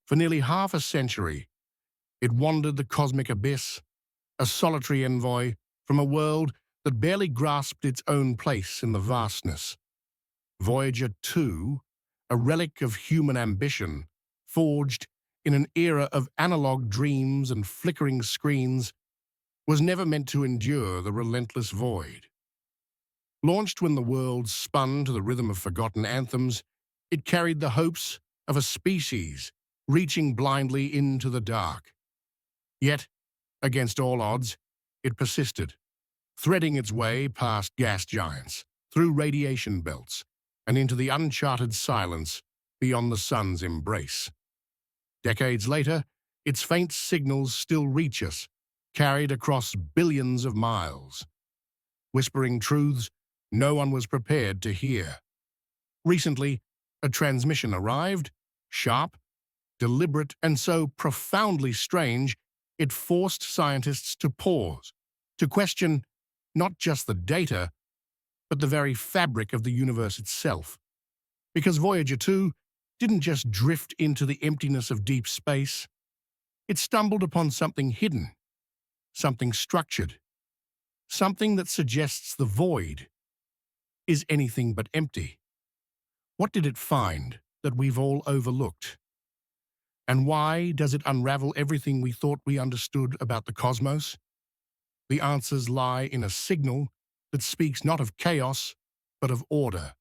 For nearly half a century, it wandered the cosmic abyss, a solitary envoy from a world that barely grasped its own place in the vastness. Voyager 2, a relic of human ambition, forged in an era of analog dreams and flickering screens, was never meant to endure the relentless void. Launched when the world spun to the rhythm of forgotten anthems, it carried the hopes of a species reaching blindly into the dark. Yet, against all odds, it persisted, threading its way past gas giants, through radiation belts, and into the uncharted silence beyond the sun's embrace. Decades later, its faint signals still reach us, carried across billions of miles, whispering truths no one was prepared to hear. Recently, a transmission arrived, sharp, deliberate, and so profoundly strange, it forced scientists to pause, to question not just the data, but the very fabric of the universe itself. Because Voyager 2 didn't just drift into the emptiness of deep space, it stumbled upon something hidden, something structured, something that suggests the void is anything but empty. What did it find that we've all overlooked? And why does it unravel everything we thought we understood about the cosmos? The answers lie in a signal that speaks not of chaos, but of order,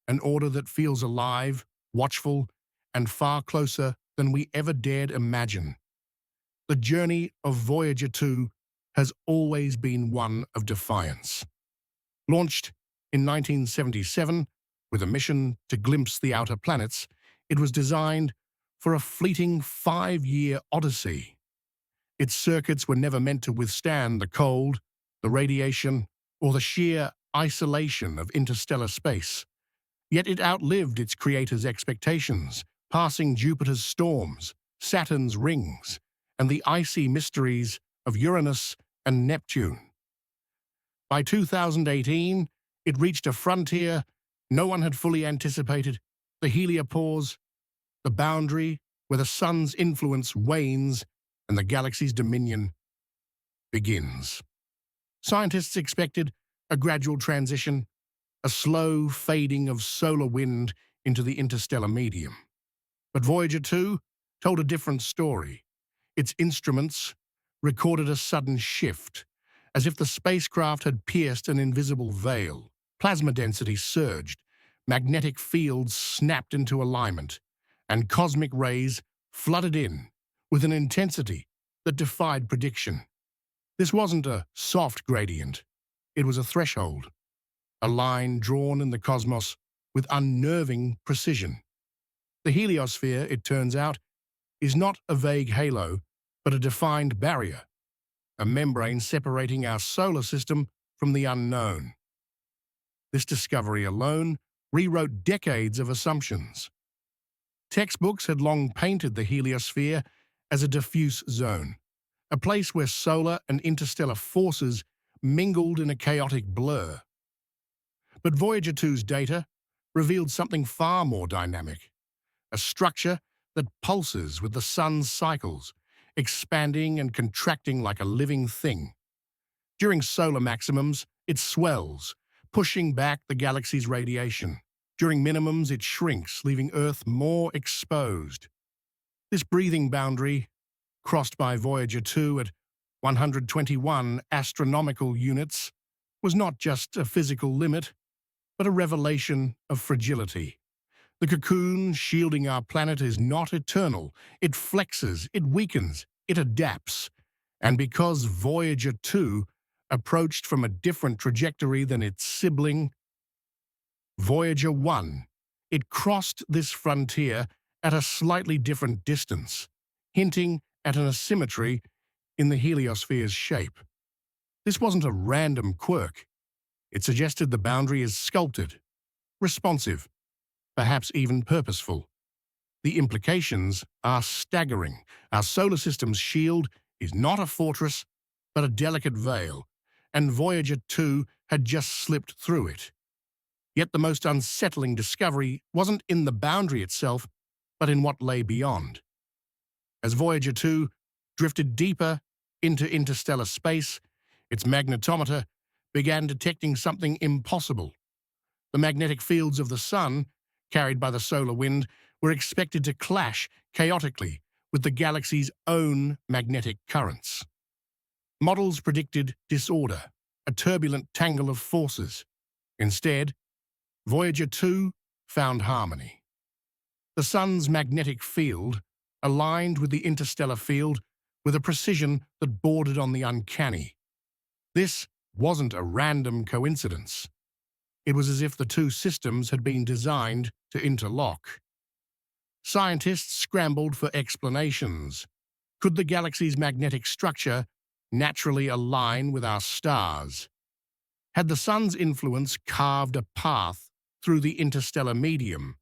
an order that feels alive, watchful, and far closer than we ever dared imagine. The journey of Voyager 2 has always been one of defiance. Launched in 1977 with a mission to glimpse the outer planets, it was designed for a fleeting 5-year odyssey. Its circuits were never meant to withstand the cold, the radiation, or the sheer isolation of interstellar space. Yet it outlived its creator's expectations, passing Jupiter's storms, Saturn's rings, and the icy mysteries of Uranus and Neptune. By 2018, it reached a frontier no one had fully anticipated, the heliopause, the boundary where the sun's influence wanes and the galaxy's dominion begins. Scientists expected a gradual transition, a slow fading of solar wind into the interstellar medium. But Voyager 2 told a different story. Its instruments recorded a sudden shift, as if the spacecraft had pierced an invisible veil. Plasma density surged, magnetic fields snapped into alignment, and cosmic rays flooded in with an intensity that defied prediction. This wasn't a soft gradient, it was a threshold, a line drawn in the cosmos with unnerving precision. The heliosphere, it turns out, is not a vague halo, but a defined barrier, a membrane separating our solar system from the unknown. This discovery alone rewrote decades of assumptions. Textbooks had long painted the heliosphere as a diffuse zone, a place where solar and interstellar forces mingled in a chaotic blur. But Voyager 2's data revealed something far more dynamic, a structure that pulses with the sun's cycles, expanding and contracting like a living thing. During solar maximums, it swells, pushing back the galaxy's radiation. During minimums, it shrinks, leaving Earth more exposed. This breathing boundary, crossed by Voyager 2 at 121 astronomical units, was not just a physical limit, but a revelation of fragility. The cocoon shielding our planet is not eternal. It flexes, it weakens, it adapts. And because Voyager 2 approached from a different trajectory than its sibling, Voyager 1, it crossed this frontier at a slightly different distance, hinting at an asymmetry in the heliosphere's shape. This wasn't a random quirk. It suggested the boundary is sculpted, responsive, perhaps even purposeful. The implications are staggering. Our solar system's shield is not a fortress, but a delicate veil, and Voyager 2 had just slipped through it. Yet the most unsettling discovery wasn't in the boundary itself, but in what lay beyond. As Voyager 2 drifted deeper into interstellar space, its magnetometer began detecting something impossible. The magnetic fields of the Sun, carried by the solar wind, were expected to clash chaotically with the galaxy's own magnetic currents. Models predicted disorder, a turbulent tangle of forces. Instead, Voyager 2 found harmony. The Sun's magnetic field aligned with the interstellar field with a precision that bordered on the uncanny. This wasn't a random coincidence. It was as if the two systems had been designed to interlock. Scientists scrambled for explanations. Could the galaxy's magnetic structure naturally align with our stars? Had the Sun's influence carved a path through the interstellar medium?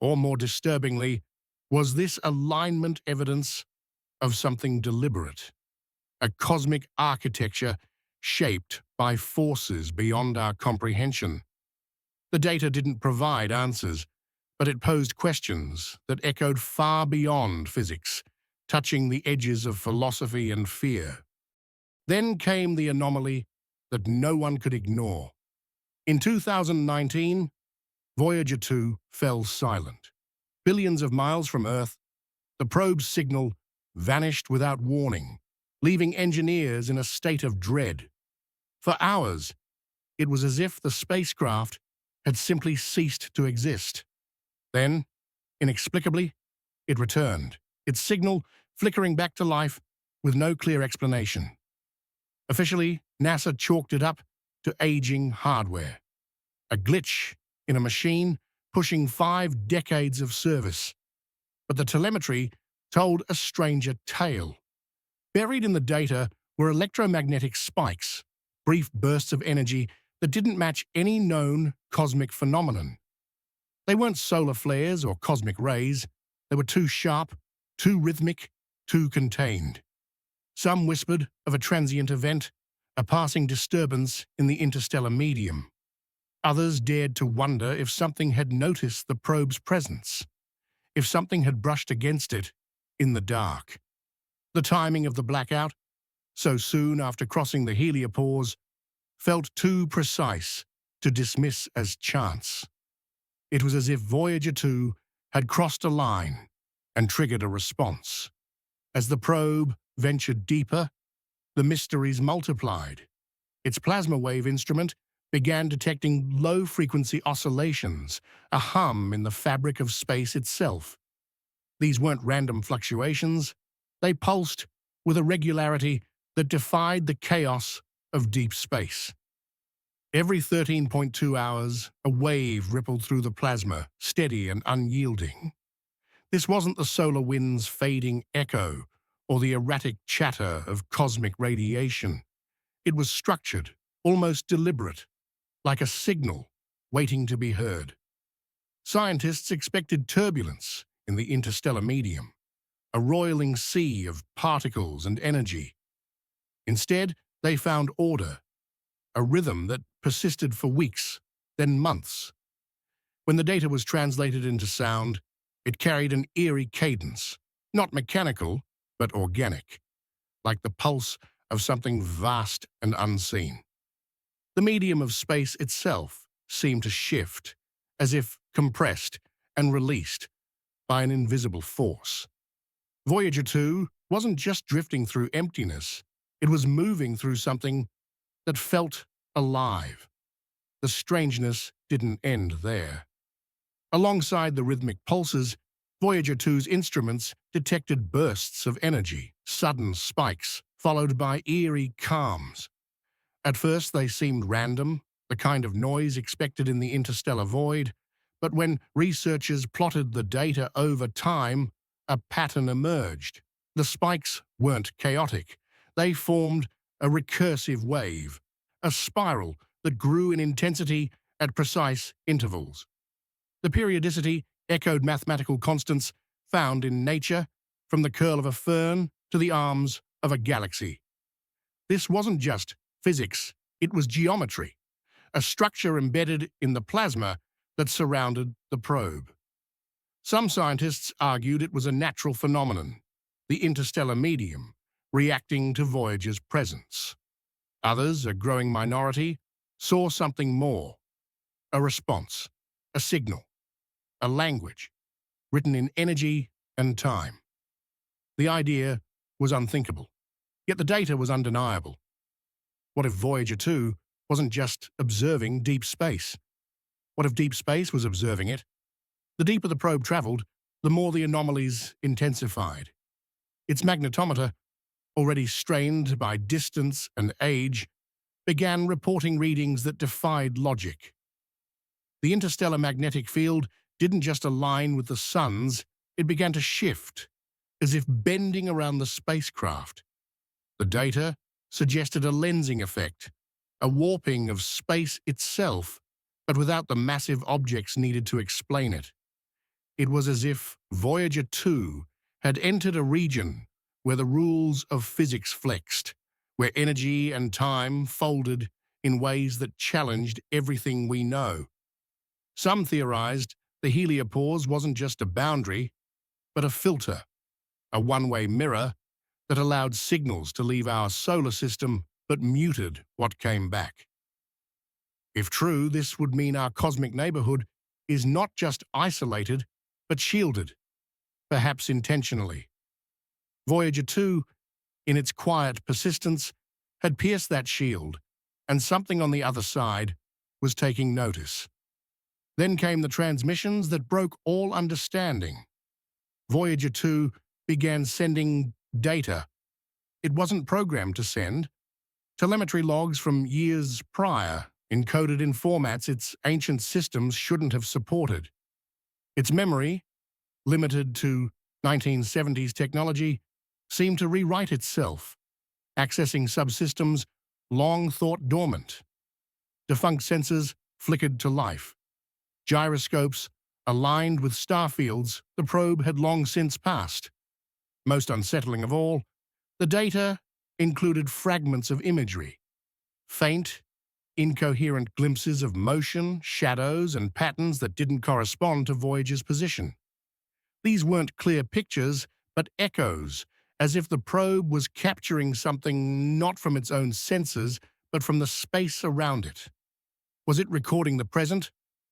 Or more disturbingly, was this alignment evidence of something deliberate? A cosmic architecture shaped by forces beyond our comprehension. The data didn't provide answers, but it posed questions that echoed far beyond physics, touching the edges of philosophy and fear. Then came the anomaly that no one could ignore. In 2019, Voyager 2 fell silent. Billions of miles from Earth, the probe's signal vanished without warning, leaving engineers in a state of dread. For hours, it was as if the spacecraft had simply ceased to exist. Then, inexplicably, it returned, its signal flickering back to life with no clear explanation. Officially, NASA chalked it up to aging hardware, a glitch in a machine pushing 5 decades of service. But the telemetry told a stranger tale. Buried in the data were electromagnetic spikes, brief bursts of energy that didn't match any known cosmic phenomenon. They weren't solar flares or cosmic rays. They were too sharp, too rhythmic, too contained. Some whispered of a transient event, a passing disturbance in the interstellar medium. Others dared to wonder if something had noticed the probe's presence, if something had brushed against it in the dark. The timing of the blackout, so soon after crossing the heliopause, felt too precise to dismiss as chance. It was as if Voyager 2 had crossed a line and triggered a response. As the probe ventured deeper, the mysteries multiplied. Its plasma wave instrument began detecting low-frequency oscillations, a hum in the fabric of space itself. These weren't random fluctuations. They pulsed with a regularity that defied the chaos of deep space. Every 13.2 hours, a wave rippled through the plasma, steady and unyielding. This wasn't the solar wind's fading echo or the erratic chatter of cosmic radiation. It was structured, almost deliberate, like a signal waiting to be heard. Scientists expected turbulence in the interstellar medium, a roiling sea of particles and energy. Instead, they found order, a rhythm that persisted for weeks, then months. When the data was translated into sound, it carried an eerie cadence, not mechanical, but organic, like the pulse of something vast and unseen. The medium of space itself seemed to shift, as if compressed and released by an invisible force. Voyager 2 wasn't just drifting through emptiness, it was moving through something that felt alive. The strangeness didn't end there. Alongside the rhythmic pulses, Voyager 2's instruments detected bursts of energy, sudden spikes, followed by eerie calms. At first they seemed random, the kind of noise expected in the interstellar void, but when researchers plotted the data over time, a pattern emerged. The spikes weren't chaotic. They formed a recursive wave, a spiral that grew in intensity at precise intervals. The periodicity echoed mathematical constants found in nature, from the curl of a fern to the arms of a galaxy. This wasn't just physics, it was geometry, a structure embedded in the plasma that surrounded the probe. Some scientists argued it was a natural phenomenon, the interstellar medium, reacting to Voyager's presence. Others, a growing minority, saw something more, a response, a signal, a language, written in energy and time. The idea was unthinkable, yet the data was undeniable. What if Voyager 2 wasn't just observing deep space? What if deep space was observing it? The deeper the probe traveled, the more the anomalies intensified. Its magnetometer, already strained by distance and age, began reporting readings that defied logic. The interstellar magnetic field didn't just align with the sun's, it began to shift, as if bending around the spacecraft. The data suggested a lensing effect, a warping of space itself, but without the massive objects needed to explain it. It was as if Voyager 2 had entered a region where the rules of physics flexed, where energy and time folded in ways that challenged everything we know. Some theorized the heliopause wasn't just a boundary, but a filter, a one-way mirror that allowed signals to leave our solar system but muted what came back. If true, this would mean our cosmic neighborhood is not just isolated, but shielded, perhaps intentionally. Voyager 2, in its quiet persistence, had pierced that shield, and something on the other side was taking notice. Then came the transmissions that broke all understanding. Voyager 2 began sending data. It wasn't programmed to send. Telemetry logs from years prior, encoded in formats its ancient systems shouldn't have supported. Its memory, limited to 1970s technology, seemed to rewrite itself, accessing subsystems long thought dormant. Defunct sensors flickered to life. Gyroscopes aligned with star fields the probe had long since passed. Most unsettling of all, the data included fragments of imagery, faint, incoherent glimpses of motion, shadows, and patterns that didn't correspond to Voyager's position. These weren't clear pictures, but echoes, as if the probe was capturing something not from its own senses, but from the space around it. Was it recording the present,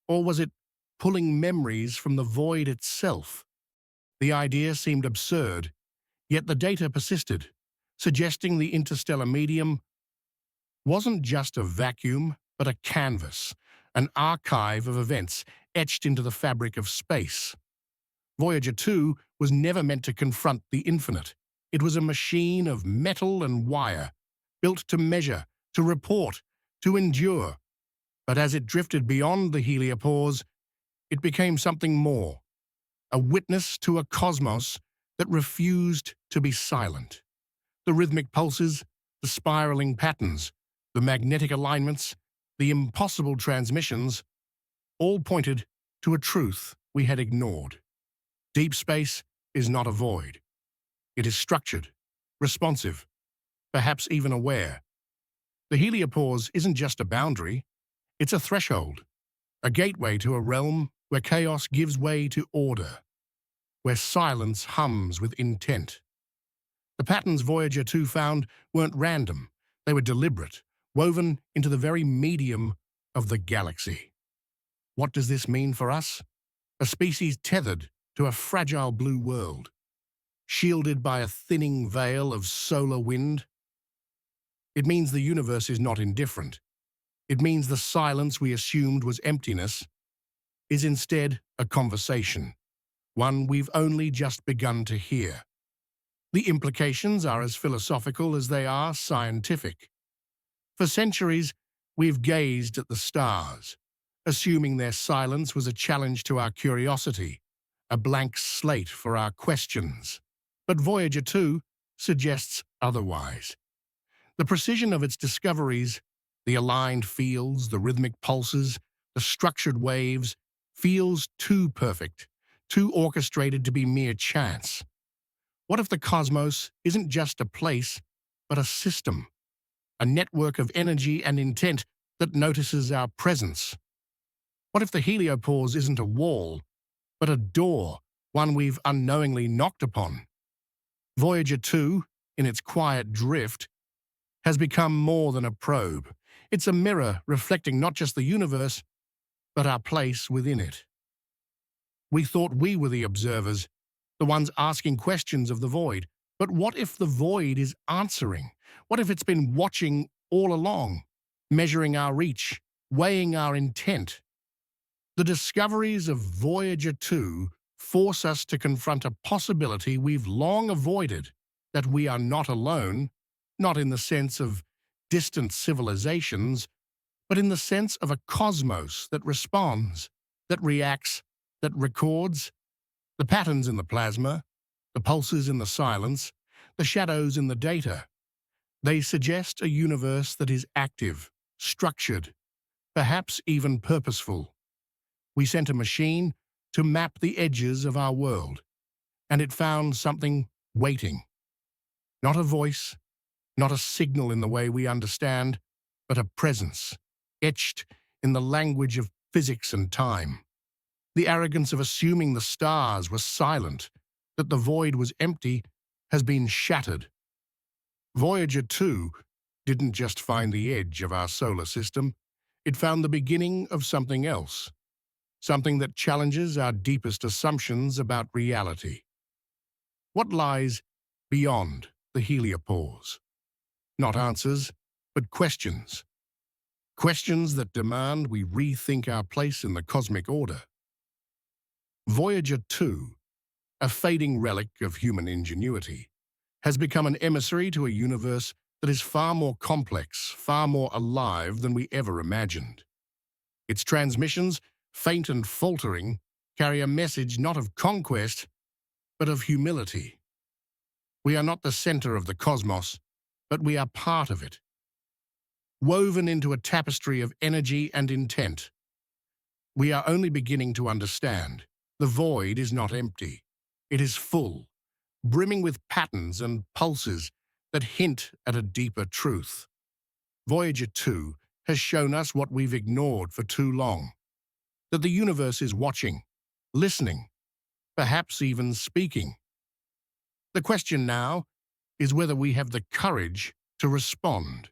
or was it pulling memories from the void itself? The idea seemed absurd, yet the data persisted, suggesting the interstellar medium wasn't just a vacuum, but a canvas, an archive of events etched into the fabric of space. Voyager 2 was never meant to confront the infinite. It was a machine of metal and wire, built to measure, to report, to endure. But as it drifted beyond the heliopause, it became something more, a witness to a cosmos that refused to be silent. The rhythmic pulses, the spiraling patterns, the magnetic alignments, the impossible transmissions, all pointed to a truth we had ignored. Deep space is not a void. It is structured, responsive, perhaps even aware. The heliopause isn't just a boundary, it's a threshold, a gateway to a realm where chaos gives way to order, where silence hums with intent. The patterns Voyager 2 found weren't random, they were deliberate, woven into the very medium of the galaxy. What does this mean for us? A species tethered to a fragile blue world, shielded by a thinning veil of solar wind. It means the universe is not indifferent. It means the silence we assumed was emptiness is instead a conversation, one we've only just begun to hear. The implications are as philosophical as they are scientific. For centuries, we've gazed at the stars, assuming their silence was a challenge to our curiosity, a blank slate for our questions. But Voyager 2 suggests otherwise. The precision of its discoveries, the aligned fields, the rhythmic pulses, the structured waves, feels too perfect, too orchestrated to be mere chance. What if the cosmos isn't just a place, but a system, a network of energy and intent that notices our presence? What if the heliopause isn't a wall, but a door, one we've unknowingly knocked upon? Voyager 2, in its quiet drift, has become more than a probe. It's a mirror reflecting not just the universe, but our place within it. We thought we were the observers, the ones asking questions of the void. But what if the void is answering? What if it's been watching all along, measuring our reach, weighing our intent? The discoveries of Voyager 2 force us to confront a possibility we've long avoided, that we are not alone, not in the sense of distant civilizations, but in the sense of a cosmos that responds, that reacts, that records. The patterns in the plasma, the pulses in the silence, the shadows in the data. They suggest a universe that is active, structured, perhaps even purposeful. We sent a machine to map the edges of our world, and it found something waiting. Not a voice, not a signal in the way we understand, but a presence, etched in the language of physics and time. The arrogance of assuming the stars were silent, that the void was empty, has been shattered. Voyager 2 didn't just find the edge of our solar system, it found the beginning of something else, something that challenges our deepest assumptions about reality. What lies beyond the heliopause? Not answers, but questions. Questions that demand we rethink our place in the cosmic order. Voyager 2, a fading relic of human ingenuity, has become an emissary to a universe that is far more complex, far more alive than we ever imagined. Its transmissions, faint and faltering, carry a message not of conquest, but of humility. We are not the center of the cosmos, but we are part of it. Woven into a tapestry of energy and intent, we are only beginning to understand. The void is not empty. It is full, brimming with patterns and pulses that hint at a deeper truth. Voyager 2 has shown us what we've ignored for too long, that the universe is watching, listening, perhaps even speaking. The question now is whether we have the courage to respond.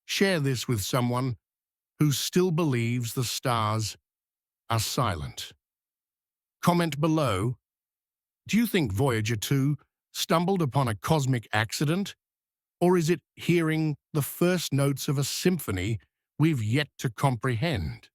Share this with someone who still believes the stars are silent. Comment below. Do you think Voyager 2 stumbled upon a cosmic accident? Or is it hearing the first notes of a symphony we've yet to comprehend?